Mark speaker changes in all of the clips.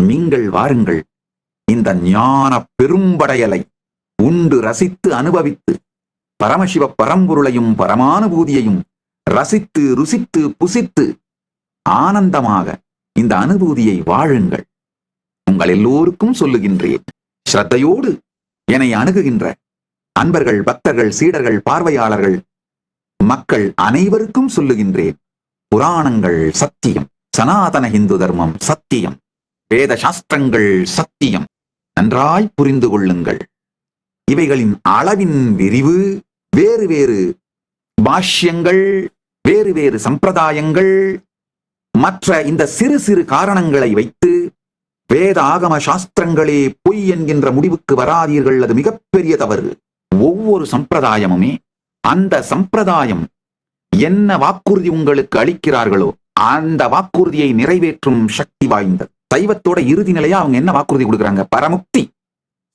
Speaker 1: நீங்கள் வாருங்கள், இந்த ஞான பெரும்படையலை உண்டு ரசித்து அனுபவித்து பரமசிவ பரம்பொருளையும் பரமானுபூதியையும் ரசித்து ருசித்து புசித்து ஆனந்தமாக இந்த அனுபூதியை வாழுங்கள். உங்கள் எல்லோருக்கும் சொல்லுகின்றேன், ஸ்ரத்தையோடு என்னை அணுகுகின்ற அன்பர்கள், பக்தர்கள், சீடர்கள், பார்வையாளர்கள், மக்கள் அனைவருக்கும் சொல்லுகின்றேன், புராணங்கள் சத்தியம், சனாதன இந்து தர்மம் சத்தியம், வேத சாஸ்திரங்கள் சத்தியம். நன்றாய் புரிந்து கொள்ளுங்கள். இவைகளின் அளவின் விரிவு, வேறு வேறு பாஷ்யங்கள், வேறு வேறு சம்பிரதாயங்கள், மற்ற இந்த சிறு சிறு காரணங்களை வைத்து வேத ஆகம சாஸ்திரங்களே பொய் என்கின்ற முடிவுக்கு வராதீர்கள். அது மிகப்பெரிய தவறு. ஒவ்வொரு சம்பிரதாயமுமே அந்த சம்பிரதாயம் என்ன வாக்குறுதி உங்களுக்கு அளிக்கிறார்களோ அந்த வாக்குறுதியை நிறைவேற்றும் சக்தி வாய்ந்தது. சைவத்தோட இறுதி நிலையா அவங்க என்ன வாக்குறுதி கொடுக்குறாங்க? பரமுக்தி,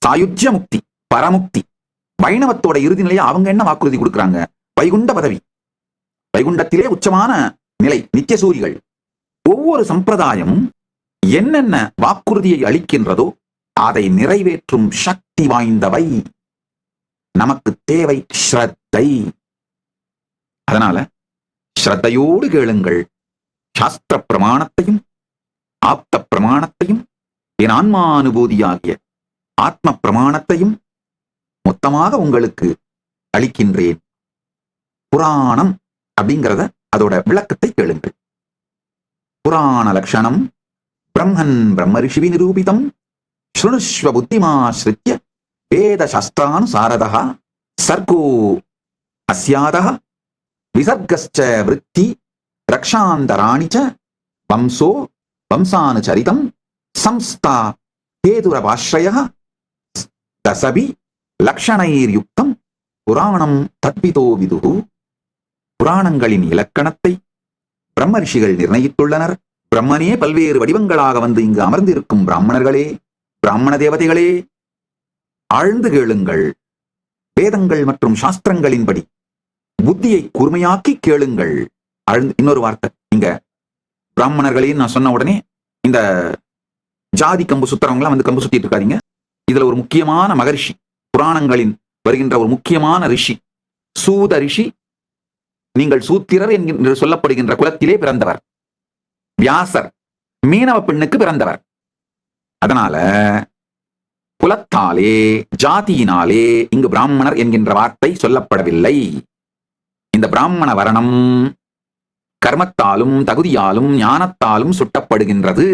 Speaker 1: சாயுஜ்ய முக்தி, பரமுக்தி. வைணவத்தோட இறுதி நிலையா அவங்க என்ன வாக்குறுதி கொடுக்குறாங்க? வைகுண்ட பதவி, வைகுண்டத்திலே உச்சமான நிலை, நித்தியசூரிகள். ஒவ்வொரு சம்பிரதாயமும் என்னென்ன வாக்குறுதியை அளிக்கின்றதோ அதை நிறைவேற்றும் சக்தி வாய்ந்தவை. நமக்கு தேவை ஸ்ரத்தை. அதனால ஸ்ரத்தையோடு கேளுங்கள். சாஸ்திர பிரமாணத்தையும் ஆப்த பிரமாணத்தையும் என் ஆன்மானுபூதியாகிய ஆத்ம பிரமாணத்தையும் மொத்தமாக உங்களுக்கு அளிக்கின்றேன். புராணம் அப்படிங்கிறத அதோட விளக்கத்தை கேளுங்கள். புராண லட்சணம் பிரம்மன் பிரம்மரிஷி நிரூபிதம் ஸ்ருணுஷ்வ புத்திமாஸ்ரித்ய வேத சாஸ்திரானுசாரதः சர்கோ அஸ்யாதः விசர்கஸ்ச விருத்தி ரக்ஷாந்தராணி ச வம்சோ வம்சானுசரிதம் சம்ஸ்தா கேதுரபாஸ்ரயः தசபி லக்ஷணைர்யுக்தம் புராணம் தத்விதோ விதுஹு. புராணங்களின் இலக்கணத்தை பிரம்மரிஷிகள் நிர்ணயித்துள்ளனர். பிரம்மனே பல்வேறு வடிவங்களாக வந்து இங்கு அமர்ந்திருக்கும் பிராமணர்களே, பிராமண தேவதைகளே, ஆழ்ந்து கேளுங்கள். வேதங்கள் மற்றும் சாஸ்திரங்களின்படி புத்தியை கூர்மையாக்கி கேளுங்கள். இன்னொரு வார்த்தை, இங்க பிராமணர்களேன்னு நான் சொன்ன உடனே இந்த ஜாதி கம்பு சுத்துறவங்களாம் வந்து கம்பு சுத்திட்டு இருக்காதீங்க. இதுல ஒரு முக்கியமான மகரிஷி, புராணங்களின் வருகின்ற ஒரு முக்கியமான ரிஷி சூத ரிஷி. நீங்கள் சூத்திரர் என்று சொல்லப்படுகின்ற குலத்திலே பிறந்தவர். வியாசர் மீனவ பெண்ணுக்கு பிறந்தவர். அதனால குலத்தாலே, ஜாதியினாலே இங்கு பிராமணர் என்கின்ற வார்த்தை சொல்லப்படவில்லை. இந்த பிராமண வரணம் கர்மத்தாலும் தகுதியாலும் ஞானத்தாலும் சுட்டப்படுகின்றது.